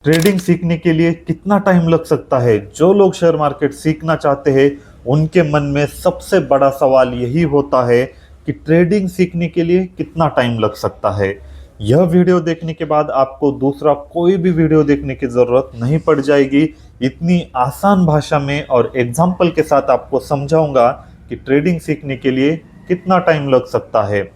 Trading सीखने के लिए कितना टाइम लग सकता है? जो लोग शेयर मार्केट सीखना चाहते हैं उनके मन में सबसे बड़ा सवाल यही होता है कि ट्रेडिंग सीखने के लिए कितना टाइम लग सकता है। यह वीडियो देखने के बाद आपको दूसरा कोई भी वीडियो देखने की जरूरत नहीं पड़ जाएगी। इतनी आसान भाषा में और एग्जाम्पल के साथ आपको समझाऊंगा कि ट्रेडिंग सीखने के लिए कितना टाइम लग सकता है।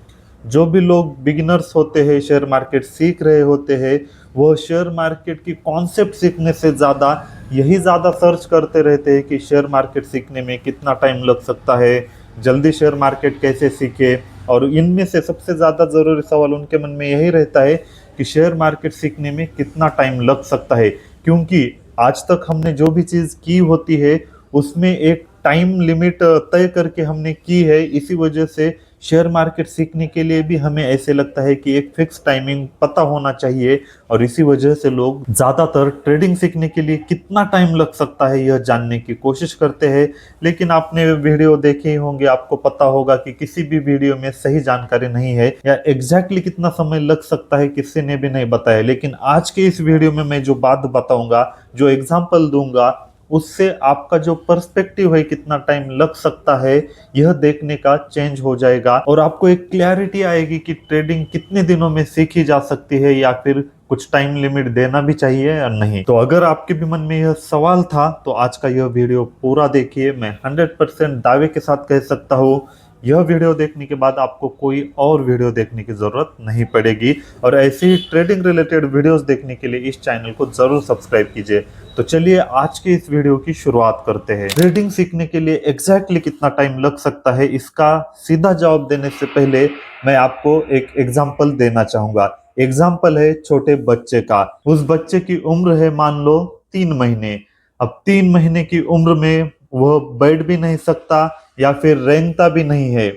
जो भी लोग बिगिनर्स होते हैं, शेयर मार्केट सीख रहे होते हैं, वो शेयर मार्केट की कॉन्सेप्ट सीखने से ज़्यादा यही ज़्यादा सर्च करते रहते हैं कि शेयर मार्केट सीखने में कितना टाइम लग सकता है, जल्दी शेयर मार्केट कैसे सीखे। और इनमें से सबसे ज़्यादा ज़रूरी सवाल उनके मन में यही रहता है कि शेयर मार्केट सीखने में कितना टाइम लग सकता है, क्योंकि आज तक हमने जो भी चीज़ की होती है उसमें एक टाइम लिमिट तय करके हमने की है। इसी वजह से शेयर मार्केट सीखने के लिए भी हमें ऐसे लगता है कि एक फिक्स टाइमिंग पता होना चाहिए, और इसी वजह से लोग ज़्यादातर ट्रेडिंग सीखने के लिए कितना टाइम लग सकता है यह जानने की कोशिश करते हैं। लेकिन आपने वीडियो देखे ही होंगे, आपको पता होगा कि किसी भी वीडियो में सही जानकारी नहीं है, या एग्जैक्टली कितना समय लग सकता है किसी ने भी नहीं बताया। लेकिन आज के इस वीडियो में मैं जो बात बताऊंगा, जो एग्जाम्पल दूंगा, उससे आपका जो पर्सपेक्टिव है कितना टाइम लग सकता है यह देखने का चेंज हो जाएगा, और आपको एक क्लैरिटी आएगी कि ट्रेडिंग कितने दिनों में सीखी जा सकती है, या फिर कुछ टाइम लिमिट देना भी चाहिए या नहीं। तो अगर आपके भी मन में यह सवाल था तो आज का यह वीडियो पूरा देखिए। मैं 100% दावे के साथ कह सकता हूँ यह वीडियो देखने के बाद आपको कोई और वीडियो देखने की जरूरत नहीं पड़ेगी। और ऐसे ही ट्रेडिंग रिलेटेड वीडियोस देखने के लिए इस चैनल को जरूर सब्सक्राइब कीजिए। तो चलिए आज के इस वीडियो की शुरुआत करते हैं। ट्रेडिंग सीखने के लिए एग्जैक्टली कितना टाइम लग सकता है, इसका सीधा जवाब देने से पहले मैं आपको एक एग्जाम्पल देना चाहूंगा। एग्जाम्पल है छोटे बच्चे का। उस बच्चे की उम्र है मान लो 3 महीने। अब 3 महीने की उम्र में वह बैठ भी नहीं सकता या फिर रेंगता भी नहीं है।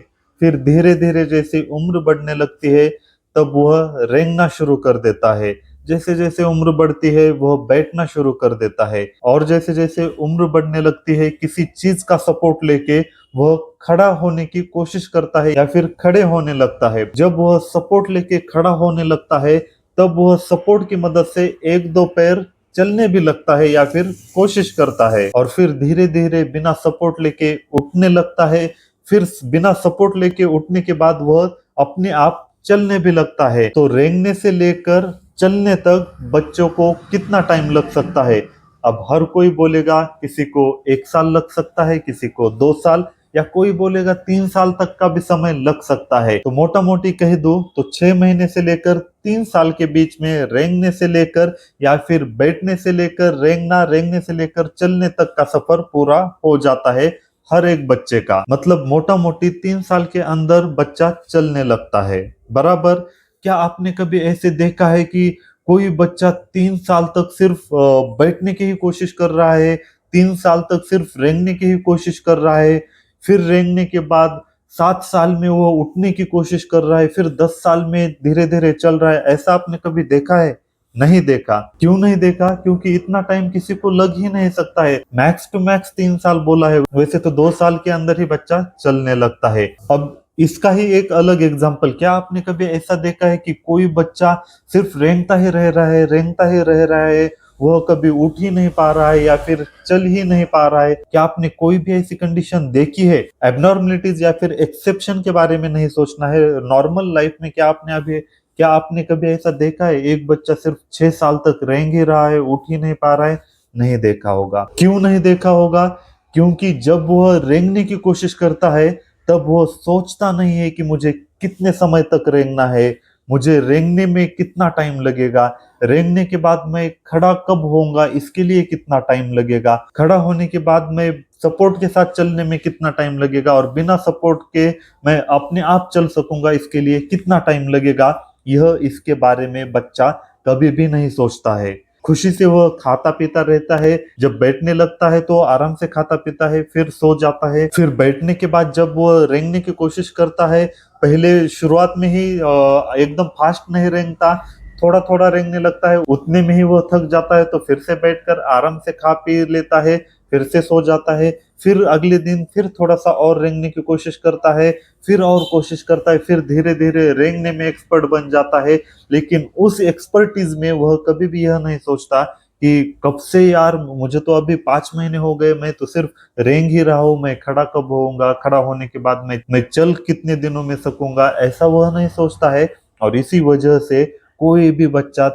फिर धीरे धीरे जैसे उम्र बढ़ने लगती है तब वह रेंगना शुरू कर देता है। जैसे जैसे उम्र बढ़ती है वह बैठना शुरू कर देता है, और जैसे जैसे उम्र बढ़ने लगती है किसी चीज का सपोर्ट लेके वह खड़ा होने की कोशिश करता है या फिर खड़े होने लगता है। जब वह सपोर्ट लेके खड़ा होने लगता है तब वह सपोर्ट की मदद से एक दो पैर चलने भी लगता है या फिर कोशिश करता है, और फिर धीरे धीरे बिना सपोर्ट लेके उठने लगता है। फिर बिना सपोर्ट लेके उठने के बाद वह अपने आप चलने भी लगता है। तो रेंगने से लेकर चलने तक बच्चों को कितना टाइम लग सकता है? अब हर कोई बोलेगा किसी को 1 साल लग सकता है, किसी को 2 साल, या कोई बोलेगा 3 साल तक का भी समय लग सकता है। तो मोटा मोटी कह दो तो 6 महीने से लेकर 3 साल के बीच में रेंगने से लेकर या फिर बैठने से लेकर रेंगना, रेंगने से लेकर चलने तक का सफर पूरा हो जाता है हर एक बच्चे का। मतलब मोटा मोटी 3 साल के अंदर बच्चा चलने लगता है। बराबर। क्या आपने कभी ऐसे देखा है कि कोई बच्चा 3 साल तक सिर्फ बैठने की ही कोशिश कर रहा है, 3 साल तक सिर्फ रेंगने की ही कोशिश कर रहा है, फिर रेंगने के बाद 7 साल में वो उठने की कोशिश कर रहा है, फिर 10 साल में धीरे धीरे चल रहा है? ऐसा आपने कभी देखा है? नहीं देखा। क्यों नहीं देखा? क्योंकि इतना टाइम किसी को लग ही नहीं सकता है। मैक्स टू मैक्स 3 साल बोला है, वैसे तो 2 साल के अंदर ही बच्चा चलने लगता है। अब इसका ही एक अलग एग्जाम्पल, क्या आपने कभी ऐसा देखा है कि कोई बच्चा सिर्फ रेंगता ही रह रहा है, रेंगता ही रह रहा है, वह कभी उठ ही नहीं पा रहा है या फिर चल ही नहीं पा रहा है? क्या आपने कोई भी ऐसी कंडीशन देखी है? एबनॉर्मलिटीज या फिर एक्सेप्शन के बारे में नहीं सोचना है, नॉर्मल लाइफ में क्या आपने कभी ऐसा देखा है एक बच्चा सिर्फ 6 साल तक रेंग ही रहा है, उठ ही नहीं पा रहा है? नहीं देखा होगा। क्यों नहीं देखा होगा? क्योंकि जब वह रेंगने की कोशिश करता है तब वह सोचता नहीं है कि मुझे कितने समय तक रेंगना है, मुझे रेंगने में कितना टाइम लगेगा, रेंगने के बाद मैं खड़ा कब होऊंगा इसके लिए कितना टाइम लगेगा, खड़ा होने के बाद मैं सपोर्ट के साथ चलने में कितना टाइम लगेगा, और बिना सपोर्ट के मैं अपने आप चल सकूंगा इसके लिए कितना टाइम लगेगा। यह इसके बारे में बच्चा कभी भी नहीं सोचता है। खुशी से वह खाता पीता रहता है। जब बैठने लगता है तो आराम से खाता पीता है, फिर सो जाता है। फिर बैठने के बाद जब वह रेंगने की कोशिश करता है, पहले शुरुआत में ही एकदम फास्ट नहीं रेंगता, थोड़ा थोड़ा रेंगने लगता है, उतने में ही वह थक जाता है, तो फिर से बैठकर आराम से खा पी लेता है, फिर से सो जाता है। फिर अगले दिन फिर थोड़ा सा और रेंगने की कोशिश करता है, फिर और कोशिश करता है, फिर धीरे धीरे रेंगने में एक्सपर्ट बन जाता है। लेकिन उस एक्सपर्टीज में वह कभी भी यह नहीं सोचता कि कब से यार, मुझे तो अभी 5 महीने हो गए, मैं तो सिर्फ रेंग ही रहा हूं, मैं खड़ा कब होऊंगा, खड़ा होने के बाद मैं चल कितने दिनों में सकूंगा, ऐसा वह नहीं सोचता है। और इसी वजह से कोई भी बच्चा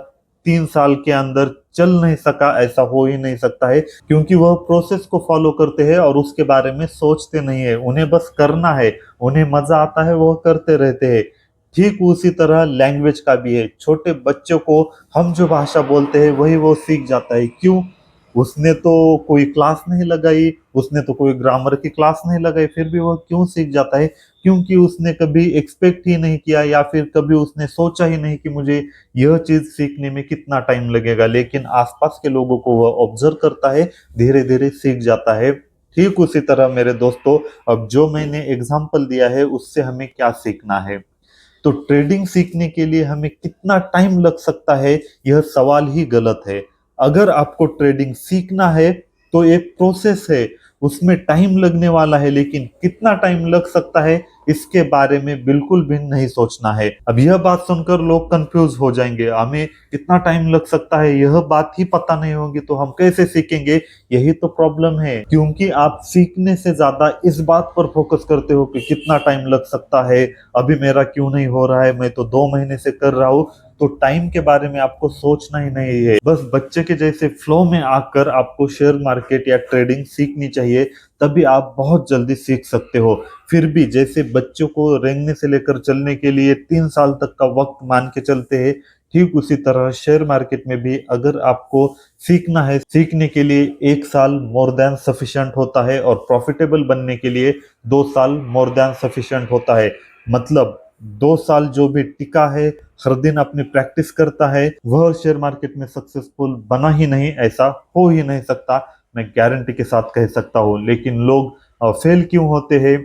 3 साल के अंदर चल नहीं सका, ऐसा हो ही नहीं सकता है, क्योंकि वह प्रोसेस को फॉलो करते हैं और उसके बारे में सोचते नहीं है। उन्हें बस करना है, उन्हें मजा आता है, वह करते रहते हैं। ठीक उसी तरह लैंग्वेज का भी है। छोटे बच्चों को हम जो भाषा बोलते हैं वही वो सीख जाता है। क्यों? उसने तो कोई क्लास नहीं लगाई, उसने तो कोई ग्रामर की क्लास नहीं लगाई, फिर भी वह क्यों सीख जाता है? क्योंकि उसने कभी एक्सपेक्ट ही नहीं किया, या फिर कभी उसने सोचा ही नहीं कि मुझे यह चीज सीखने में कितना टाइम लगेगा। लेकिन आसपास के लोगों को वह ऑब्जर्व करता है, धीरे धीरे सीख जाता है। ठीक उसी तरह मेरे दोस्तों, अब जो मैंने एग्जाम्पल दिया है उससे हमें क्या सीखना है? तो ट्रेडिंग सीखने के लिए हमें कितना टाइम लग सकता है, यह सवाल ही गलत है। अगर आपको ट्रेडिंग सीखना है तो एक प्रोसेस है, उसमें टाइम लगने वाला है, लेकिन कितना टाइम लग सकता है इसके बारे में बिल्कुल भी नहीं सोचना है। अब यह बात सुनकर लोग कंफ्यूज हो जाएंगे, हमें कितना टाइम लग सकता है यह बात ही पता नहीं होगी तो हम कैसे सीखेंगे? यही तो प्रॉब्लम है, क्योंकि आप सीखने से ज्यादा इस बात पर फोकस करते हो कि कितना टाइम लग सकता है, अभी मेरा क्यों नहीं हो रहा है, मैं तो 2 महीने से कर रहा हूँ। तो टाइम के बारे में आपको सोचना ही नहीं है। बस बच्चे के जैसे फ्लो में आकर आपको शेयर मार्केट या ट्रेडिंग सीखनी चाहिए, तभी आप बहुत जल्दी सीख सकते हो। फिर भी जैसे बच्चों को रेंगने से लेकर चलने के लिए 3 साल तक का वक्त मान के चलते हैं, ठीक उसी तरह शेयर मार्केट में भी अगर आपको सीखना है, सीखने के लिए 1 साल मोर देन सफिशिएंट होता है, और प्रॉफिटेबल बनने के लिए 2 साल मोर देन सफिशिएंट होता है। मतलब 2 साल जो भी टिका है, हर दिन अपनी प्रैक्टिस करता है, वह शेयर मार्केट में सक्सेसफुल बना ही नहीं, ऐसा हो ही नहीं सकता, मैं गारंटी के साथ कह सकता हूँ। लेकिन लोग फेल क्यों होते हैं?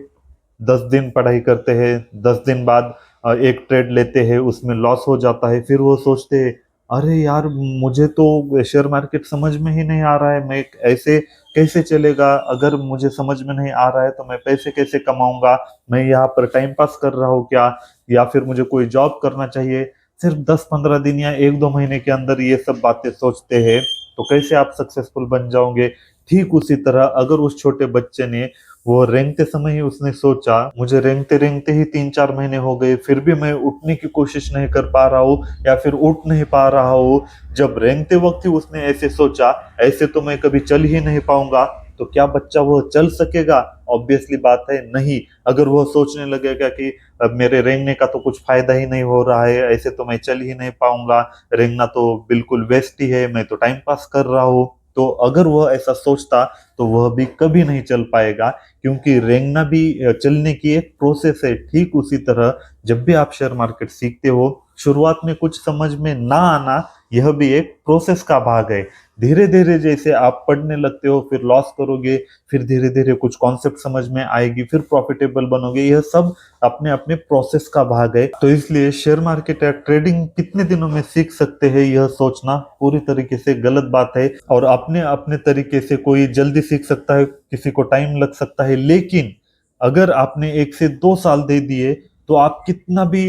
10 दिन पढ़ाई करते हैं, 10 दिन बाद एक ट्रेड लेते हैं, उसमें लॉस हो जाता है, फिर वो सोचते हैं अरे यार, मुझे तो शेयर मार्केट समझ में ही नहीं आ रहा है, मैं ऐसे कैसे चलेगा? अगर मुझे समझ में नहीं आ रहा है तो मैं पैसे कैसे कमाऊंगा? मैं यहाँ पर टाइम पास कर रहा हूँ क्या? या फिर मुझे कोई जॉब करना चाहिए? सिर्फ 10-15 दिन या 1-2 महीने के अंदर ये सब बातें सोचते हैं, तो कैसे आप सक्सेसफुल बन जाओगे? ठीक उसी तरह अगर उस छोटे बच्चे ने, वो रेंगते समय ही उसने सोचा मुझे रेंगते रेंगते ही 3-4 महीने हो गए, फिर भी मैं उठने की कोशिश नहीं कर पा रहा हूँ या फिर उठ नहीं पा रहा हूँ, जब रेंगते वक्त ही उसने ऐसे सोचा, ऐसे तो मैं कभी चल ही नहीं पाऊंगा, तो क्या बच्चा वह चल सकेगा? ऑब्वियसली बात है नहीं। अगर वह सोचने लगेगा कि अब मेरे रेंगने का तो कुछ फायदा ही नहीं हो रहा है, ऐसे तो मैं चल ही नहीं पाऊंगा, रेंगना तो बिल्कुल वेस्ट ही है, मैं तो टाइम पास कर रहा हूँ, तो अगर वह ऐसा सोचता तो वह भी कभी नहीं चल पाएगा, क्योंकि रेंगना भी चलने की एक प्रोसेस है। ठीक उसी तरह जब भी आप शेयर मार्केट सीखते हो, शुरुआत में कुछ समझ में ना आना, यह भी एक प्रोसेस का भाग है। धीरे धीरे जैसे आप पढ़ने लगते हो, फिर लॉस करोगे, फिर धीरे धीरे कुछ कॉन्सेप्ट समझ में आएगी, फिर प्रॉफिटेबल बनोगे, यह सब अपने अपने प्रोसेस का भाग है। तो इसलिए शेयर मार्केट या ट्रेडिंग कितने दिनों में सीख सकते हैं, यह सोचना पूरी तरीके से गलत बात है। और अपने अपने तरीके से कोई जल्दी सीख सकता है, किसी को टाइम लग सकता है, लेकिन अगर आपने 1 से 2 साल दे दिए तो आप कितना भी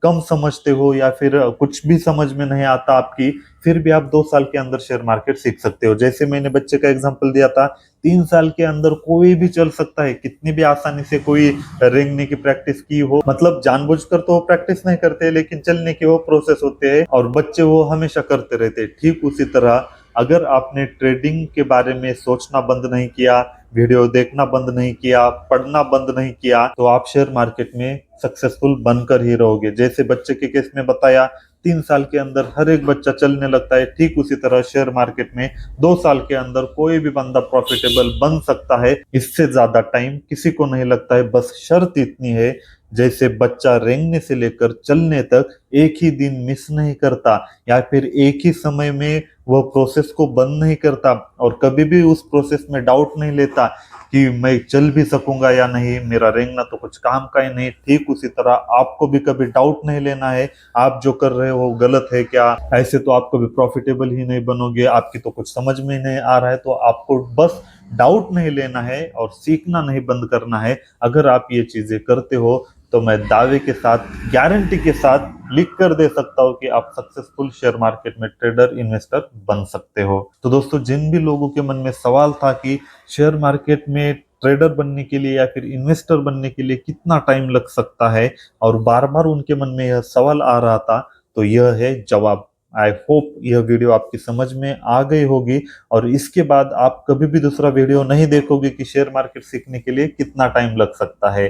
कम समझते हो या फिर कुछ भी समझ में नहीं आता आपकी, फिर भी आप 2 साल के अंदर शेयर मार्केट सीख सकते हो। जैसे मैंने बच्चे का एग्जांपल दिया था, 3 साल के अंदर कोई भी चल सकता है, कितनी भी आसानी से कोई रेंगने की प्रैक्टिस की हो, मतलब जानबूझकर तो वो प्रैक्टिस नहीं करते, लेकिन चलने के वो प्रोसेस होते हैं और बच्चे वो हमेशा करते रहते हैं। ठीक उसी तरह अगर आपने ट्रेडिंग के बारे में सोचना बंद नहीं किया, वीडियो देखना बंद नहीं किया, पढ़ना बंद नहीं किया, तो आप शेयर मार्केट में सक्सेसफुल बनकर ही रहोगे। जैसे बच्चे के केस में बताया, 3 साल के अंदर हर एक बच्चा चलने लगता है, ठीक उसी तरह शेयर मार्केट में 2 साल के अंदर कोई भी बंदा प्रॉफिटेबल बन सकता है। इससे ज्यादा टाइम किसी को नहीं लगता है। बस शर्त इतनी है, जैसे बच्चा रेंगने से लेकर चलने तक एक ही दिन मिस नहीं करता, या फिर एक ही समय में वह प्रोसेस को बंद नहीं करता, और कभी भी उस प्रोसेस में डाउट नहीं लेता कि मैं चल भी सकूंगा या नहीं, मेरा रेंगना तो कुछ काम का ही नहीं। ठीक उसी तरह आपको भी कभी डाउट नहीं लेना है आप जो कर रहे हो गलत है क्या, ऐसे तो आप कभी प्रॉफिटेबल ही नहीं बनोगे, आपकी तो कुछ समझ में नहीं आ रहा है, तो आपको बस डाउट नहीं लेना है और सीखना नहीं बंद करना है। अगर आप ये चीजें करते हो तो मैं दावे के साथ, गारंटी के साथ लिख कर दे सकता हूँ कि आप सक्सेसफुल शेयर मार्केट में ट्रेडर, इन्वेस्टर बन सकते हो। तो दोस्तों, जिन भी लोगों के मन में सवाल था कि शेयर मार्केट में ट्रेडर बनने के लिए या फिर इन्वेस्टर बनने के लिए कितना टाइम लग सकता है, और बार बार उनके मन में यह सवाल आ रहा था, तो यह है जवाब। आई होप यह वीडियो आपकी समझ में आ गई होगी और इसके बाद आप कभी भी दूसरा वीडियो नहीं देखोगे कि शेयर मार्केट सीखने के लिए कितना टाइम लग सकता है।